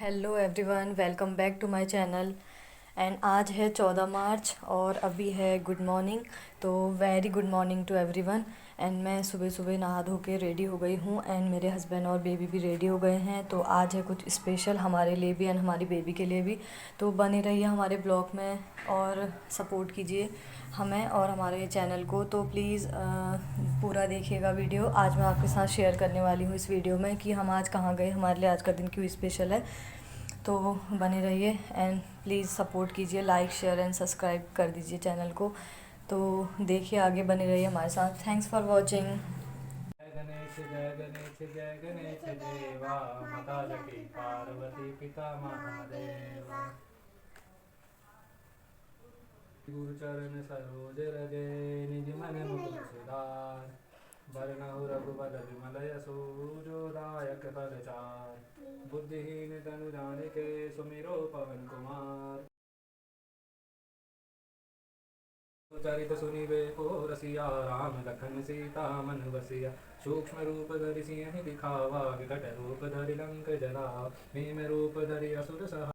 Hello everyone, welcome back to my channel. And आज है 14 March और अभी है गुड मॉर्निंग। तो very good morning to everyone. And मैं सुबह सुबह नहा धो के रेडी हो गई हूँ एंड मेरे हस्बैंड और बेबी भी रेडी हो गए हैं। तो आज है कुछ स्पेशल हमारे लिए भी एंड हमारी बेबी के लिए भी। तो बने रहिए हमारे ब्लॉग में और सपोर्ट कीजिए हमें और हमारे चैनल को। तो प्लीज़ पूरा देखिएगा वीडियो। आज मैं आपके साथ शेयर करने वाली हूँ इस वीडियो में कि हम आज कहाँ गए, हमारे लिए आज का दिन क्यों स्पेशल है। तो बने रहिए एंड प्लीज़ सपोर्ट कीजिए, लाइक शेयर एंड सब्सक्राइब कर दीजिए चैनल को। तो देखिए, आगे बने रहिए हमारे साथ। Thanks for watching. जय गणेश जय गणेश देवा माता जकी पार्वती पिता महादेवा। गुरु चरण सरोज रजे निज मन मुकुर सुधार। वरनहु रघुबर विमल यशो जो दायक फल चार। बुद्धिहीन तनु जानिके सुमिरो पवन कुमार। चरित सुनिबे को रसिया राम लखन सीता मन बसिया। सूक्ष्म रूप धरि सिंह दिखावा विकट रूप धरि लंक जरा। भीम रूप धरि असुर सहा।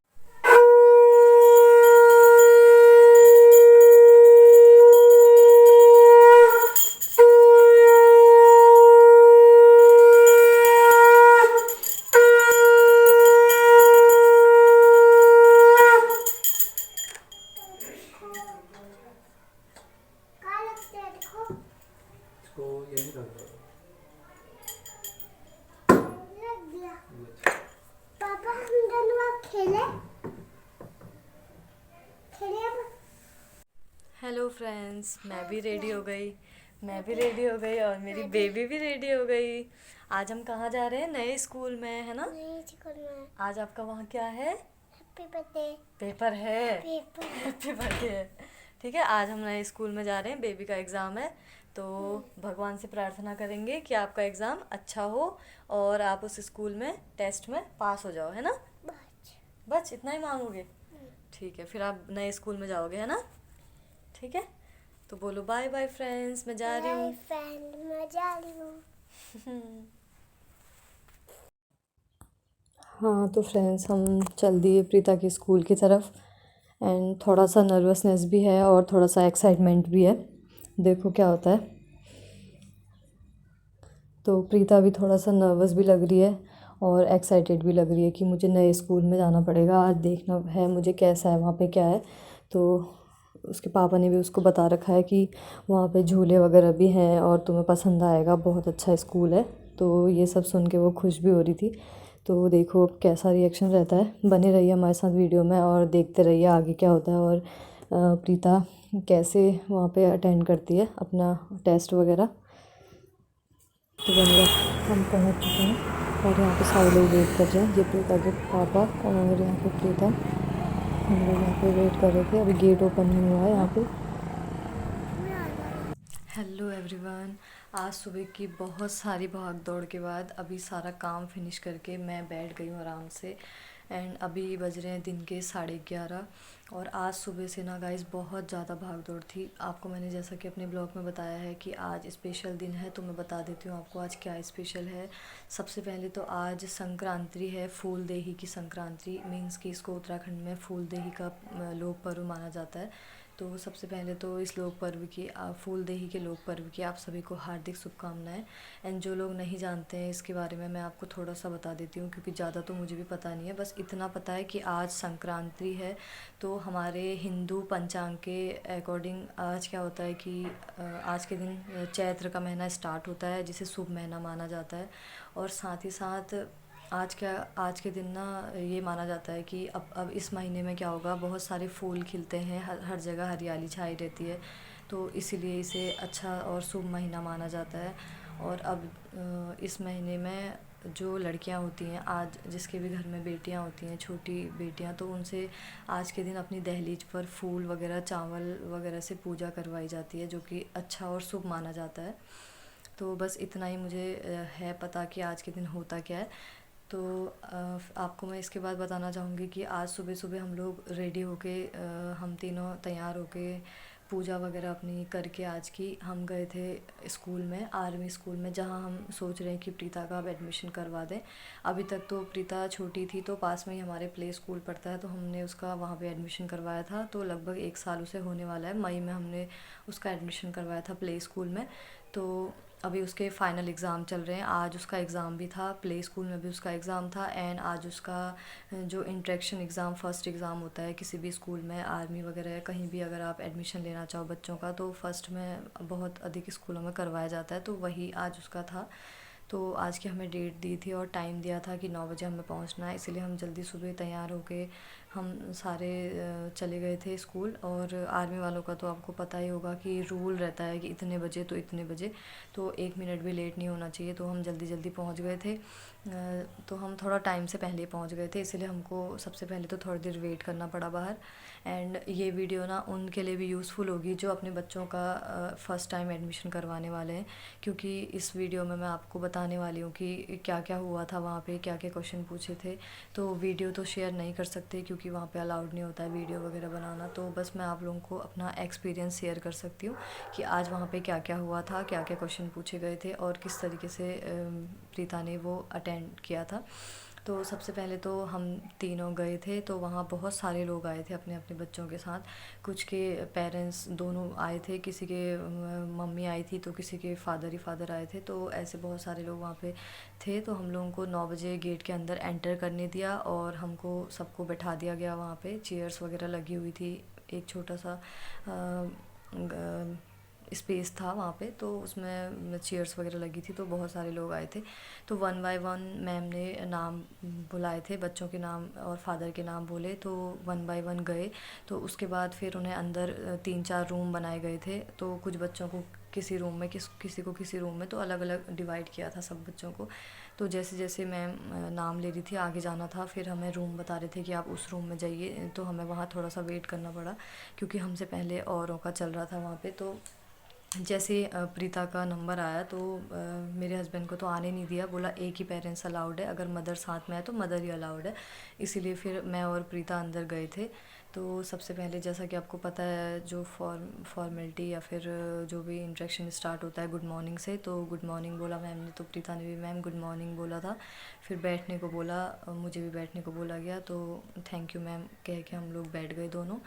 इसको यही कर दो। पापा हम दोनों अब खेले खेले अब। हेलो फ्रेंड्स, मैं भी रेडी हो गई और मेरी बेबी भी रेडी हो गई। आज हम कहाँ जा रहे हैं? नए स्कूल में, है ना। नहीं स्कूल में आज आपका वहाँ क्या है? हैप्पी बर्थडे पेपर है। पेपर हैप्पी बर्थडे है। ठीक है, आज हम नए स्कूल में जा रहे हैं, बेबी का एग्ज़ाम है। तो भगवान से प्रार्थना करेंगे कि आपका एग्ज़ाम अच्छा हो और आप उस स्कूल में टेस्ट में पास हो जाओ, है ना। बच बस इतना ही मांगोगे? ठीक है, फिर आप नए स्कूल में जाओगे, है ना। ठीक है, तो बोलो बाय बाय फ्रेंड्स, मैं जा रही हूँ। लाइफ फ्रेंड में जा रही हूँ। हाँ तो फ्रेंड्स, हम चल दिए प्रीता के स्कूल की तरफ। एंड थोड़ा सा नर्वसनेस भी है और थोड़ा सा एक्साइटमेंट भी है। देखो क्या होता है। तो प्रीता भी थोड़ा सा नर्वस भी लग रही है और एक्साइटेड भी लग रही है कि मुझे नए स्कूल में जाना पड़ेगा। आज देखना है मुझे कैसा है, वहाँ पे क्या है। तो उसके पापा ने भी उसको बता रखा है कि वहाँ पे झूले वगैरह भी हैं और तुम्हें पसंद आएगा, बहुत अच्छा स्कूल है। तो ये सब सुन के वो खुश भी हो रही थी। तो देखो अब कैसा रिएक्शन रहता है। बने रहिए हमारे साथ वीडियो में और देखते रहिए आगे क्या होता है और प्रीता कैसे वहाँ पे अटेंड करती है अपना टेस्ट वगैरह। तो बनेगा। हम पहुँच चुके हैं और यहाँ पे सारे लोग वेट कर रहे हैं। ये प्रीता के पापा और यहाँ पे प्रीता, हम लोग यहाँ पे वेट कर रहे थे। अभी गेट ओपन नहीं हुआ है यहाँ पे। हेलो एवरीवन, आज सुबह की बहुत सारी भाग दौड़ के बाद अभी सारा काम फिनिश करके मैं बैठ गई हूँ आराम से। एंड अभी बज रहे हैं दिन के 11:30। और आज सुबह से ना गाइस बहुत ज़्यादा भाग दौड़ थी। आपको मैंने जैसा कि अपने ब्लॉग में बताया है कि आज स्पेशल दिन है, तो मैं बता देती हूँ आपको आज क्या स्पेशल है। सबसे पहले तो आज संक्रांति है, फूल देही की संक्रांति। मीन्स कि इसको उत्तराखंड में फूल देही का लोक पर्व माना जाता है। तो सबसे पहले तो इस लोक पर्व की फूल देही के लोक पर्व की आप सभी को हार्दिक शुभकामनाएं। एंड जो लोग नहीं जानते हैं इसके बारे में, मैं आपको थोड़ा सा बता देती हूँ क्योंकि ज़्यादा तो मुझे भी पता नहीं है। बस इतना पता है कि आज संक्रांति है। तो हमारे हिंदू पंचांग के अकॉर्डिंग आज क्या होता है कि आज के दिन चैत्र का महीना स्टार्ट होता है, जिसे शुभ महीना माना जाता है। और साथ ही साथ आज के दिन ना ये माना जाता है कि अब इस महीने में क्या होगा, बहुत सारे फूल खिलते हैं, हर हर जगह हरियाली छाई रहती है। तो इसीलिए इसे अच्छा और शुभ महीना माना जाता है। और अब इस महीने में जो लड़कियां होती हैं, आज जिसके भी घर में बेटियां होती हैं, छोटी बेटियां, तो उनसे आज के दिन अपनी दहलीज पर फूल वगैरह, चावल वगैरह से पूजा करवाई जाती है, जो कि अच्छा और शुभ माना जाता है। तो बस इतना ही मुझे है पता कि आज के दिन होता क्या है। तो आपको मैं इसके बाद बताना चाहूँगी कि आज सुबह सुबह हम लोग रेडी होके हम तीनों तैयार होके पूजा वगैरह अपनी करके आज की हम गए थे स्कूल में, आर्मी स्कूल में, जहाँ हम सोच रहे हैं कि प्रीता का अब एडमिशन करवा दें। अभी तक तो प्रीता छोटी थी तो पास में ही हमारे प्ले स्कूल पड़ता है, तो हमने उसका वहाँ पे एडमिशन करवाया था। तो लगभग 1 साल उसे होने वाला है, मई में हमने उसका एडमिशन करवाया था प्ले स्कूल में। तो अभी उसके फाइनल एग्ज़ाम चल रहे हैं। आज उसका एग्ज़ाम भी था, प्ले स्कूल में भी उसका एग्ज़ाम था, एंड आज उसका जो इंट्रैक्शन एग्ज़ाम, फर्स्ट एग्ज़ाम होता है किसी भी स्कूल में, आर्मी वगैरह या कहीं भी अगर आप एडमिशन लेना चाहो बच्चों का, तो फर्स्ट में बहुत अधिक स्कूलों में करवाया जाता है, तो वही आज उसका था। तो आज की हमें डेट दी थी और टाइम दिया था कि 9 बजे हमें पहुंचना है, इसलिए हम जल्दी सुबह तैयार होके हम सारे चले गए थे स्कूल। और आर्मी वालों का तो आपको पता ही होगा कि रूल रहता है कि इतने बजे तो इतने बजे, तो 1 मिनट भी लेट नहीं होना चाहिए। तो हम जल्दी जल्दी पहुंच गए थे। तो हम थोड़ा टाइम से पहले पहुंच गए थे, इसलिए हमको सबसे पहले तो थोड़ी देर वेट करना पड़ा बाहर। एंड ये वीडियो ना उनके लिए भी यूज़फुल होगी जो अपने बच्चों का फ़र्स्ट टाइम एडमिशन करवाने वाले हैं, क्योंकि इस वीडियो में मैं आपको बताने वाली हूँ कि क्या क्या हुआ था वहाँ पे, क्या क्या क्वेश्चन पूछे थे। तो वीडियो तो शेयर नहीं कर सकते क्योंकि वहाँ पे अलाउड नहीं होता है वीडियो वगैरह बनाना, तो बस मैं आप लोगों को अपना एक्सपीरियंस शेयर कर सकती हूँ कि आज वहाँ पे क्या क्या हुआ था, क्या क्या क्वेश्चन पूछे गए थे और किस तरीके से प्रीता ने वो अटेंड किया था। तो सबसे पहले तो हम तीनों गए थे, तो वहाँ बहुत सारे लोग आए थे अपने अपने बच्चों के साथ। कुछ के पेरेंट्स दोनों आए थे, किसी के मम्मी आई थी तो किसी के फादर ही फादर आए थे, तो ऐसे बहुत सारे लोग वहाँ पे थे। तो हम लोगों को 9 बजे गेट के अंदर एंटर करने दिया और हमको सबको बैठा दिया गया वहाँ पे। चेयर्स वगैरह लगी हुई थी, एक छोटा सा स्पेस था वहाँ पे, तो उसमें चेयर्स वगैरह लगी थी, तो बहुत सारे लोग आए थे। तो 1 बाय 1 मैम ने नाम बुलाए थे, बच्चों के नाम और फादर के नाम बोले, तो 1 बाय 1 गए। तो उसके बाद फिर उन्हें अंदर 3-4 रूम बनाए गए थे, तो कुछ बच्चों को किसी रूम में, किसी को किसी रूम में, तो अलग अलग डिवाइड किया था सब बच्चों को। तो जैसे जैसे मैम नाम ले रही थी, आगे जाना था, फिर हमें रूम बता रहे थे कि आप उस रूम में जाइए, तो हमें वहाँ थोड़ा सा वेट करना पड़ा क्योंकि हमसे पहले औरों का चल रहा था वहाँ पे। तो जैसे प्रीता का नंबर आया तो मेरे हस्बैंड को तो आने नहीं दिया, बोला एक ही पेरेंट्स अलाउड है, अगर मदर साथ में है तो मदर ही अलाउड है। इसीलिए फिर मैं और प्रीता अंदर गए थे। तो सबसे पहले जैसा कि आपको पता है जो फॉर्मेलिटी या फिर जो भी इंट्रैक्शन स्टार्ट होता है गुड मॉर्निंग से, तो गुड मॉर्निंग बोला मैम ने, तो प्रीता ने भी मैम गुड मॉर्निंग बोला था। फिर बैठने को बोला, मुझे भी बैठने को बोला गया, तो थैंक यू मैम कह के हम लोग बैठ गए दोनों।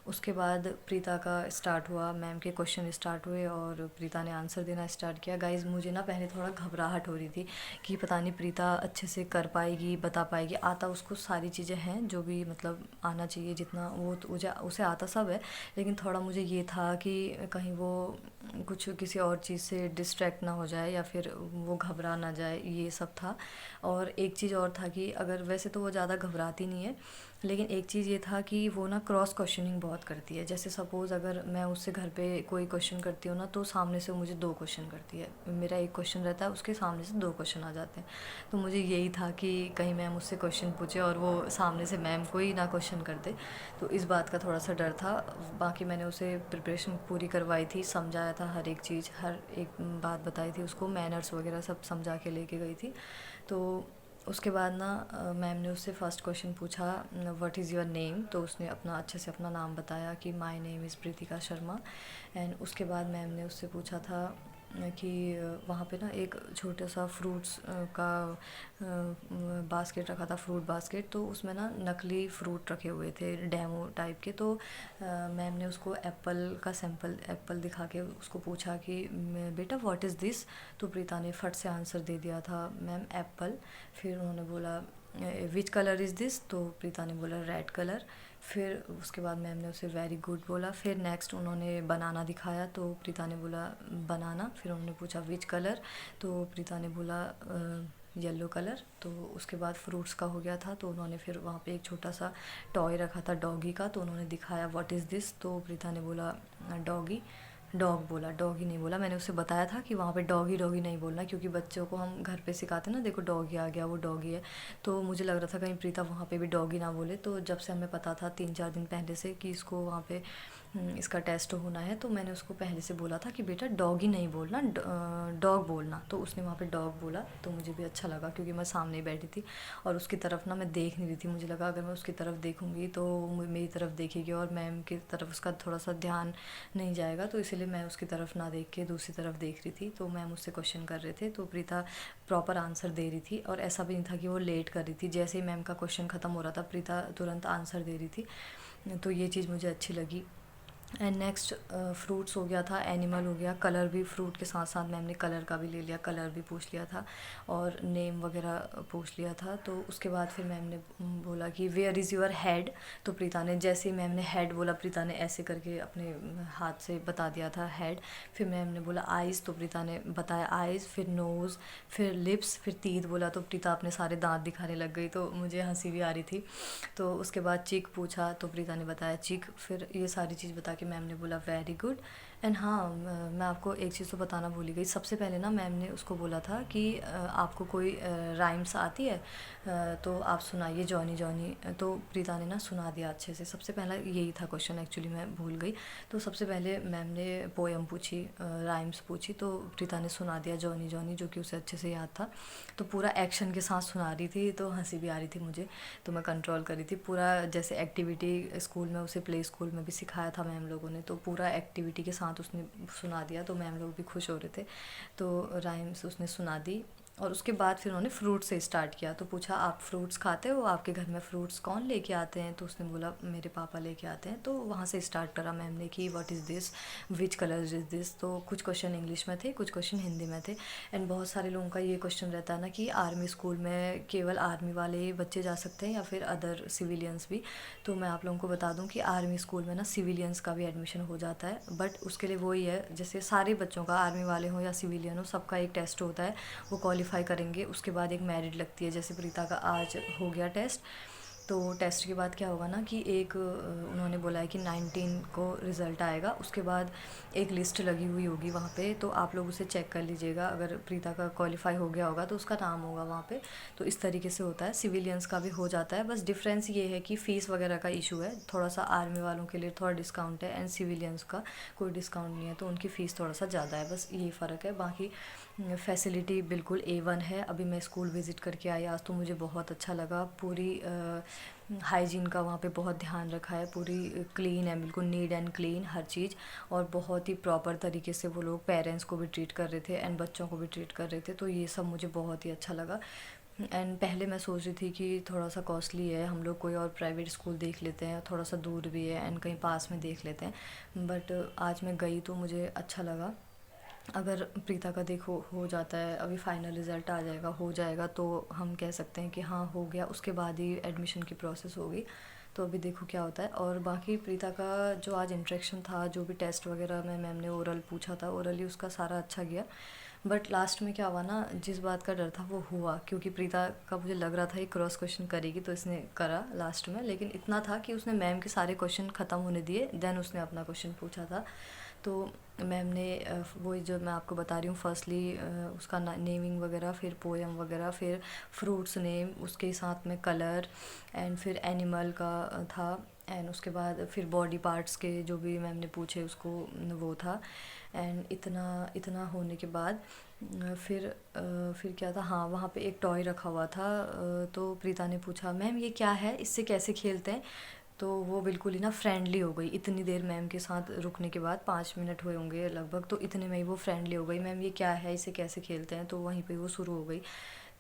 उसके बाद प्रीता का स्टार्ट हुआ, मैम के क्वेश्चन स्टार्ट हुए और प्रीता ने आंसर देना स्टार्ट किया। गाइज़ मुझे ना पहले थोड़ा घबराहट हो रही थी कि पता नहीं प्रीता अच्छे से कर पाएगी, बता पाएगी। आता उसको सारी चीज़ें हैं जो भी मतलब आना चाहिए जितना, वो तो उसे आता सब है, लेकिन थोड़ा मुझे ये था कि कहीं वो कुछ किसी और चीज़ से डिस्ट्रैक्ट ना हो जाए या फिर वो घबरा ना जाए, ये सब था। और एक चीज़ और था कि अगर वैसे तो वो ज़्यादा घबराती नहीं है, लेकिन एक चीज़ ये था कि वो ना क्रॉस क्वेश्चनिंग बहुत करती है। जैसे सपोज़ अगर मैं उससे घर पे कोई क्वेश्चन करती हूँ ना, तो सामने से वो मुझे 2 क्वेश्चन करती है। मेरा एक क्वेश्चन रहता है, उसके सामने से 2 क्वेश्चन आ जाते हैं। तो मुझे यही था कि कहीं मैम मुझसे क्वेश्चन पूछे और वो सामने से मैम को ही ना क्वेश्चन कर दे, तो इस बात का थोड़ा सा डर था। बाकी मैंने उसे प्रिपरेशन पूरी करवाई थी, समझाया था हर एक चीज़, हर एक बात बताई थी उसको, मैनर्स वगैरह सब समझा के लेके गई थी। तो उसके बाद ना मैम ने उससे फ़र्स्ट क्वेश्चन पूछा व्हाट इज़ योर नेम, तो उसने अपना अच्छे से अपना नाम बताया कि my name is Pritika Sharma. And उसके बाद मैम ने उससे पूछा था कि वहाँ पे ना एक छोटा सा फ्रूट्स का बास्केट रखा था, फ्रूट बास्केट, तो उसमें ना नकली फ्रूट रखे हुए थे डेमो टाइप के। तो मैम ने उसको एप्पल का सैंपल एप्पल दिखा के उसको पूछा कि बेटा व्हाट इज़ दिस, तो प्रीता ने फट से आंसर दे दिया था मैम एप्पल। फिर उन्होंने बोला विच कलर इज़ दिस, तो प्रीता ने बोला रेड कलर। फिर उसके बाद मैम ने उसे वेरी गुड बोला। फिर नेक्स्ट उन्होंने बनाना दिखाया, तो प्रीता ने बोला बनाना। फिर उन्होंने पूछा विच कलर, तो प्रीता ने बोला येलो कलर। तो उसके बाद फ्रूट्स का हो गया था, तो उन्होंने फिर वहाँ पे एक छोटा सा टॉय रखा था डॉगी का, तो उन्होंने दिखाया व्हाट इज़ दिस, तो प्रीता ने बोला डॉगी। डॉग बोला, डॉगी नहीं बोला। मैंने उसे बताया था कि वहाँ पे डॉगी डॉगी नहीं बोलना, क्योंकि बच्चों को हम घर पे सिखाते ना, देखो डॉगी आ गया, वो डॉगी है। तो मुझे लग रहा था कहीं प्रीता वहाँ पे भी डॉगी ना बोले। तो जब से हमें पता था 3-4 दिन पहले से कि इसको वहाँ पे इसका टेस्ट होना है, तो मैंने उसको पहले से बोला था कि बेटा डॉगी नहीं बोलना, डॉग बोलना। तो उसने वहाँ पे डॉग बोला, तो मुझे भी अच्छा लगा, क्योंकि मैं सामने ही बैठी थी और उसकी तरफ ना मैं देख नहीं रही थी। मुझे लगा अगर मैं उसकी तरफ देखूँगी तो वो मेरी तरफ देखेगी और मैम की तरफ उसका थोड़ा सा ध्यान नहीं जाएगा, तो इसीलिए मैं उसकी तरफ ना देख के दूसरी तरफ देख रही थी। तो मैम उससे क्वेश्चन कर रहे थे, तो प्रीता प्रॉपर आंसर दे रही थी, और ऐसा भी नहीं था कि वो लेट कर रही थी। जैसे ही मैम का क्वेश्चन ख़त्म हो रहा था, प्रीता तुरंत आंसर दे रही थी। तो ये चीज़ मुझे अच्छी लगी। एंड नेक्स्ट फ्रूट्स हो गया था, एनिमल हो गया, कलर भी फ्रूट के साथ साथ मैम ने कलर का भी ले लिया, कलर भी पूछ लिया था और नेम वगैरह पूछ लिया था। तो उसके बाद फिर मैम ने बोला कि वेयर इज़ योर हेड। तो प्रीता ने, जैसे ही मैम ने हेड बोला, प्रीता ने ऐसे करके अपने हाथ से बता दिया था हेड। फिर मैम ने बोला आइज़, तो प्रीता ने बताया आइज़, फिर नोज़, फिर लिप्स, फिर टीथ बोला, तो प्रीता अपने सारे दांत दिखाने लग गई, तो मुझे हंसी भी आ रही थी। तो उसके बाद चीक पूछा, तो प्रीता ने बताया चीक। फिर ये सारी चीज़ बता कि मैम ने बोला वेरी गुड। एंड हाँ, मैं आपको एक चीज़ तो बताना भूल ही गई। सबसे पहले ना मैम ने उसको बोला था कि आपको कोई राइम्स आती है, तो आप सुनाइए जॉनी जॉनी। तो प्रीता ने ना सुना दिया अच्छे से। सबसे पहला यही था क्वेश्चन, एक्चुअली मैं भूल गई। तो सबसे पहले मैम ने पोएम पूछी, राइम्स पूछी, तो प्रीता ने सुना दिया जॉनी जॉनी, जो कि उसे अच्छे से याद था। तो पूरा एक्शन के साथ सुना रही थी, तो हंसी भी आ रही थी मुझे, तो मैं कंट्रोल कर रही थी पूरा। जैसे एक्टिविटी स्कूल में, उसे प्ले स्कूल में भी सिखाया था मैम लोगों ने, तो पूरा एक्टिविटी के साथ उसने सुना दिया, तो मैम लोग भी खुश हो रहे थे। तो राइम्स उसने सुना दी, और उसके बाद फिर उन्होंने फ्रूट से स्टार्ट किया। तो पूछा आप फ्रूट्स खाते हो, आपके घर में फ्रूट्स कौन लेके आते हैं? तो उसने बोला मेरे पापा लेके आते हैं। तो वहाँ से स्टार्ट करा मैम ने कि what is this, which colour is this. तो कुछ क्वेश्चन इंग्लिश में थे, कुछ क्वेश्चन हिंदी में थे। एंड बहुत सारे लोगों का ये क्वेश्चन रहता है ना कि आर्मी स्कूल में केवल आर्मी वाले बच्चे जा सकते हैं या फिर अदर सिविलियंस भी। तो मैं आप लोगों को बता दूं कि आर्मी स्कूल में ना सिविलियंस का भी एडमिशन हो जाता है, बट उसके लिए वही है, जैसे सारे बच्चों का, आर्मी वाले हों या सिविलियन हो, सबका एक टेस्ट होता है, वो क्वालिफाई करेंगे, उसके बाद एक मेरिट लगती है। जैसे प्रीता का आज हो गया टेस्ट, तो टेस्ट के बाद क्या होगा ना कि एक उन्होंने बोला है कि 19 को रिज़ल्ट आएगा, उसके बाद एक लिस्ट लगी हुई होगी वहाँ पे, तो आप लोग उसे चेक कर लीजिएगा। अगर प्रीता का क्वालिफाई हो गया होगा तो उसका नाम होगा वहाँ पे। तो इस तरीके से होता है, सिविलियंस का भी हो जाता है। बस डिफरेंस ये है कि फ़ीस वगैरह का इशू है थोड़ा सा, आर्मी वालों के लिए थोड़ा डिस्काउंट है एंड सिविलियंस का कोई डिस्काउंट नहीं है, तो उनकी फ़ीस थोड़ा सा ज़्यादा है, बस यही फ़र्क है। बाकी फैसिलिटी बिल्कुल A1 है। अभी मैं स्कूल विज़िट करके आई आज, तो मुझे बहुत अच्छा लगा। पूरी हाइजीन का वहाँ पे बहुत ध्यान रखा है, पूरी क्लीन है, बिल्कुल नीट एंड क्लीन हर चीज़, और बहुत ही प्रॉपर तरीके से वो लोग पेरेंट्स को भी ट्रीट कर रहे थे एंड बच्चों को भी ट्रीट कर रहे थे। तो ये सब मुझे बहुत ही अच्छा लगा। एंड पहले मैं सोच रही थी कि थोड़ा सा कॉस्टली है, हम लोग कोई और प्राइवेट स्कूल देख लेते हैं, थोड़ा सा दूर भी है एंड कहीं पास में देख लेते हैं, बट आज मैं गई तो मुझे अच्छा लगा। अगर प्रीता का देखो हो जाता है, अभी फाइनल रिज़ल्ट आ जाएगा, हो जाएगा, तो हम कह सकते हैं कि हाँ हो गया, उसके बाद ही एडमिशन की प्रोसेस होगी। तो अभी देखो क्या होता है। और बाकी प्रीता का जो आज इंटरेक्शन था, जो भी टेस्ट वगैरह में मैम ने ओरल पूछा था, ओरली उसका सारा अच्छा गया। बट लास्ट में क्या हुआ ना, जिस बात का डर था वो हुआ, क्योंकि प्रीता का मुझे लग रहा था ये क्रॉस क्वेश्चन करेगी, तो इसने करा लास्ट में। लेकिन इतना था कि उसने मैम के सारे क्वेश्चन ख़त्म होने दिए, देन उसने अपना क्वेश्चन पूछा था। तो मैम ने वही जो मैं आपको बता रही हूँ, फर्स्टली उसका नेमिंग वगैरह, फिर पोएम वगैरह, फिर फ्रूट्स नेम, उसके साथ में कलर, एंड फिर एनिमल का था, एंड उसके बाद फिर बॉडी पार्ट्स के जो भी मैम ने पूछे उसको वो था। एंड इतना इतना होने के बाद फिर क्या था, हाँ वहाँ पे एक टॉय रखा हुआ था। तो प्रीता ने पूछा मैम ये क्या है, इससे कैसे खेलते हैं? तो वो बिल्कुल ही ना फ्रेंडली हो गई। इतनी देर मैम के साथ रुकने के बाद, 5 मिनट हुए होंगे लगभग, तो इतने में ही वो फ्रेंडली हो गई। मैम ये क्या है, इसे कैसे खेलते हैं? तो वहीं पे वो शुरू हो गई।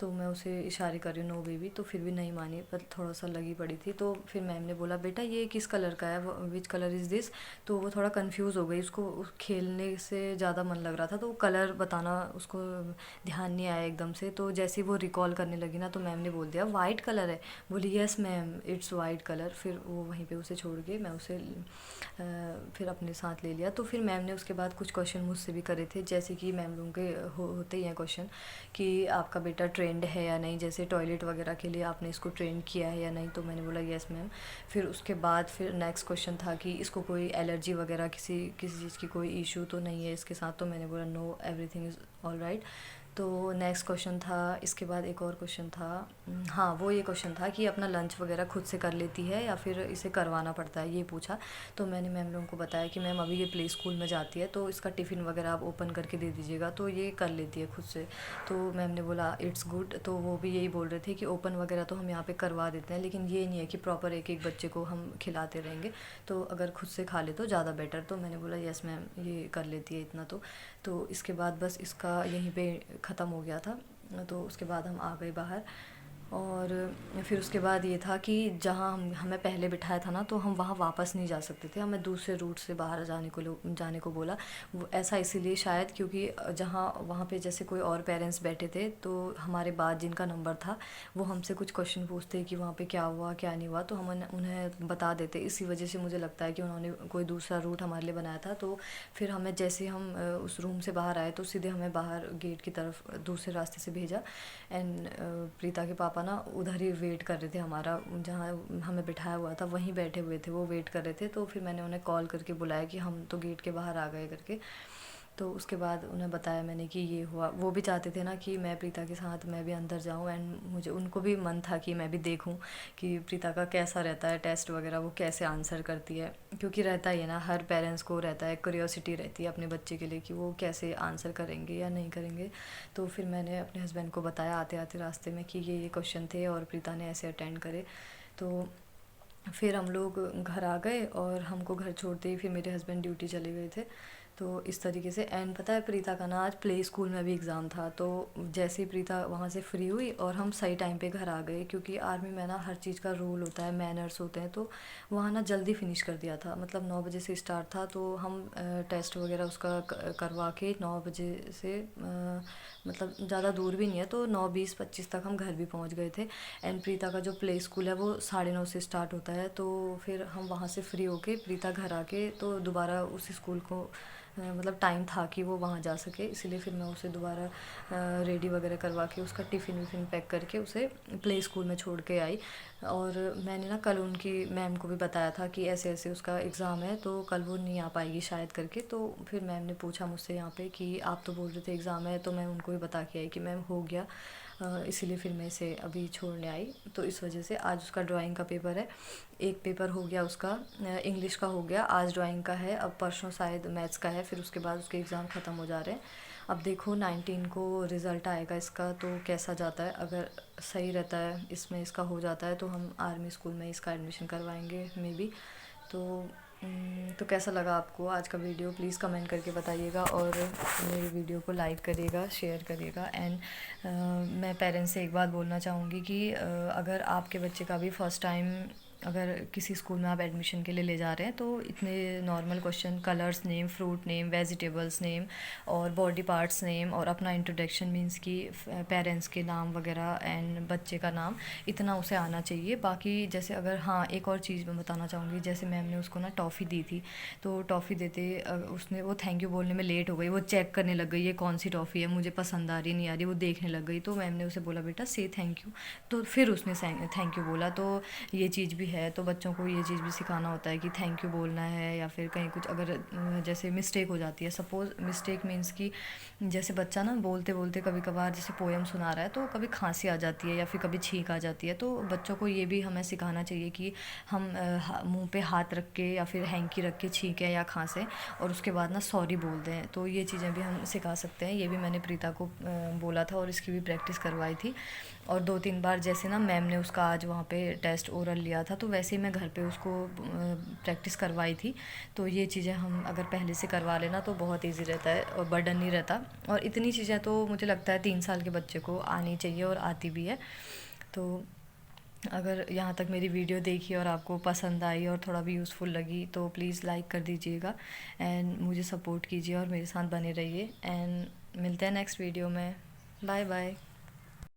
तो मैं उसे इशारे कर रही हूँ नो बेबी, तो फिर भी नहीं मानी, पर थोड़ा सा लगी पड़ी थी। तो फिर मैम ने बोला बेटा ये किस कलर का है, विच कलर इज़ दिस? तो वो थोड़ा कंफ्यूज हो गई, उसको खेलने से ज़्यादा मन लग रहा था, तो वो कलर बताना उसको ध्यान नहीं आया एकदम से। तो जैसे ही वो रिकॉल करने लगी ना, तो मैम ने बोल दिया वाइट कलर है। बोली yes ma'am it's white colour. फिर वो वहीं पे उसे छोड़ के मैं उसे फिर अपने साथ ले लिया। तो फिर मैम ने उसके बाद कुछ क्वेश्चन मुझसे भी करे थे, जैसे कि मैम लोगों के होते ही हैं क्वेश्चन कि आपका बेटा ट्रेन ट्रेंड है या नहीं, जैसे टॉयलेट वगैरह के लिए आपने इसको ट्रेन किया है या नहीं। तो मैंने बोला येस मैम। फिर उसके बाद फिर नेक्स्ट क्वेश्चन था कि इसको कोई एलर्जी वगैरह किसी किसी चीज़ की कोई इशू तो नहीं है इसके साथ। तो मैंने बोला no, everything is all right. तो नेक्स्ट क्वेश्चन था, इसके बाद एक और क्वेश्चन था, हाँ वो ये क्वेश्चन था कि अपना लंच वगैरह खुद से कर लेती है या फिर इसे करवाना पड़ता है, ये पूछा। तो मैंने मैम लोगों को बताया कि मैम अभी ये प्ले स्कूल में जाती है तो इसका टिफ़िन वगैरह आप ओपन करके दे दीजिएगा, तो ये कर लेती है खुद से। तो मैम ने बोला इट्स गुड। तो वो भी यही बोल रहे थे कि ओपन वगैरह तो हम यहाँ पे करवा देते हैं, लेकिन ये नहीं है कि प्रॉपर एक एक बच्चे को हम खिलाते रहेंगे, तो अगर खुद से खा ले तो ज़्यादा बेटर। तो मैंने बोला यस मैम, ये कर लेती है इतना। तो इसके बाद बस इसका यहीं पे ख़त्म हो गया था। तो उसके बाद हम आ गए बाहर, और फिर उसके बाद ये था कि जहाँ हमें पहले बिठाया था ना, तो हम वहाँ वापस नहीं जा सकते थे, हमें दूसरे रूट से बाहर जाने को बोला। वो ऐसा इसीलिए शायद क्योंकि जहाँ वहाँ पे जैसे कोई और पेरेंट्स बैठे थे, तो हमारे बाद जिनका नंबर था वो हमसे कुछ क्वेश्चन पूछते कि वहाँ पे क्या हुआ क्या नहीं हुआ, तो हम उन्हें बता देते। इसी वजह से मुझे लगता है कि उन्होंने कोई दूसरा रूट हमारे लिए बनाया था। तो फिर हमें जैसे हम उस रूम से बाहर आए तो सीधे हमें बाहर गेट की तरफ दूसरे रास्ते से भेजा। एंड प्रीता के पापा ना उधर ही वेट कर रहे थे, हमारा जहाँ हमें बिठाया हुआ था वहीं बैठे हुए थे, वो वेट कर रहे थे। तो फिर मैंने उन्हें कॉल करके बुलाया कि हम तो गेट के बाहर आ गए करके। तो उसके बाद उन्हें बताया मैंने कि ये हुआ। वो भी चाहते थे ना कि मैं प्रीता के साथ मैं भी अंदर जाऊँ, एंड मुझे उनको भी मन था कि मैं भी देखूँ कि प्रीता का कैसा रहता है टेस्ट वगैरह, वो कैसे आंसर करती है। क्योंकि रहता ही है ना, हर पेरेंट्स को रहता है, क्यूरियोसिटी रहती है अपने बच्चे के लिए कि वो कैसे आंसर करेंगे या नहीं करेंगे। तो फिर मैंने अपने हस्बैंड को बताया आते आते रास्ते में कि ये क्वेश्चन थे और प्रीता ने ऐसे अटेंड करे। तो फिर हम लोग घर आ गए, और हमको घर छोड़ते ही फिर मेरे हस्बैंड ड्यूटी चले गए थे। तो इस तरीके से। एंड पता है प्रीता का ना आज प्ले स्कूल में भी एग्ज़ाम था, तो जैसे ही प्रीता वहाँ से फ्री हुई और हम सही टाइम पे घर आ गए, क्योंकि आर्मी में ना हर चीज़ का रूल होता है, मैनर्स होते हैं, तो वहाँ ना जल्दी फिनिश कर दिया था। मतलब 9 बजे से स्टार्ट था, तो हम टेस्ट वगैरह उसका करवा के 9 बजे से मतलब ज़्यादा दूर भी नहीं है, तो 9:20-25 तक हम घर भी पहुँच गए थे। एंड प्रीता का जो प्ले स्कूल है वो 9:30 से स्टार्ट होता है। तो फिर हम वहाँ से फ्री होके प्रीता घर आके तो दोबारा उस स्कूल को मतलब टाइम था कि वो वहाँ जा सके, इसीलिए फिर मैं उसे दोबारा रेडी वगैरह करवा के उसका टिफ़िन विफ़िन पैक करके उसे प्ले स्कूल में छोड़ के आई। और मैंने ना कल उनकी मैम को भी बताया था कि ऐसे ऐसे उसका एग्ज़ाम है, तो कल वो नहीं आ पाएगी शायद करके। तो फिर मैम ने पूछा मुझसे यहाँ पे कि आप तो बोल रहे थे एग्ज़ाम है, तो मैं उनको भी बता के आई कि मैम हो गया, इसीलिए फिर मैं इसे अभी छोड़ने आई। तो इस वजह से आज उसका ड्राइंग का पेपर है, एक पेपर हो गया उसका, इंग्लिश का हो गया, आज ड्राइंग का है, अब परसों शायद मैथ्स का है, फिर उसके बाद उसके एग्ज़ाम ख़त्म हो जा रहे हैं। अब देखो 19 को रिज़ल्ट आएगा इसका, तो कैसा जाता है। अगर सही रहता है इसमें इसका हो जाता है तो हम आर्मी स्कूल में इसका एडमिशन करवाएंगे मे बी। तो कैसा लगा आपको आज का वीडियो, प्लीज़ कमेंट करके बताइएगा, और मेरे वीडियो को लाइक करिएगा, शेयर करिएगा। एंड मैं पेरेंट्स से एक बात बोलना चाहूँगी कि अगर आपके बच्चे का भी फ़र्स्ट टाइम अगर किसी स्कूल में आप एडमिशन के लिए ले जा रहे हैं, तो इतने normal question, colours name, fruit name, vegetables name और बॉडी पार्ट्स नेम और अपना इंट्रोडक्शन मींस कि पेरेंट्स के नाम वगैरह एंड बच्चे का नाम, इतना उसे आना चाहिए। बाकी जैसे अगर हाँ एक और चीज़ मैं बताना चाहूँगी, जैसे मैम ने उसको ना टॉफ़ी दी थी, तो टॉफ़ी देते उसने वो थैंक यू बोलने में लेट हो गई, वो चेक करने लग गई ये कौन सी टॉफ़ी है, मुझे पसंद आ रही नहीं आ रही, वो देखने लग गई। तो मैम ने उसे बोला बेटा से थैंक यू, तो फिर उसने थैंक यू बोला। तो ये चीज़ भी है, तो बच्चों को ये चीज़ भी सिखाना होता है कि थैंक यू बोलना है, या फिर कहीं कुछ अगर जैसे मिस्टेक हो जाती है, सपोज़ मिस्टेक मीन्स कि जैसे बच्चा ना बोलते बोलते कभी कभार जैसे पोएम सुना रहा है तो कभी खांसी आ जाती है या फिर कभी छींक आ जाती है, तो बच्चों को ये भी हमें सिखाना चाहिए कि हम मुंह पे हाथ रख के या फिर हैंकी रख के छींकें या खांसें और उसके बाद ना सॉरी बोल दें। तो ये चीज़ें भी हम सिखा सकते हैं, ये भी मैंने प्रीता को बोला था और इसकी भी प्रैक्टिस करवाई थी। और 2-3 बार जैसे ना मैम ने उसका आज वहाँ पे टेस्ट ओरल लिया था, तो वैसे ही मैं घर पे उसको प्रैक्टिस करवाई थी। तो ये चीज़ें हम अगर पहले से करवा लेना तो बहुत इजी रहता है और बर्डन नहीं रहता। और इतनी चीज़ें तो मुझे लगता है 3 साल के बच्चे को आनी चाहिए और आती भी है। तो अगर यहाँ तक मेरी वीडियो देखी और आपको पसंद आई और थोड़ा भी यूज़फुल लगी तो प्लीज़ लाइक कर दीजिएगा एंड मुझे सपोर्ट कीजिए और मेरे साथ बने रहिए। एंड मिलते हैं नेक्स्ट वीडियो में। Bye bye.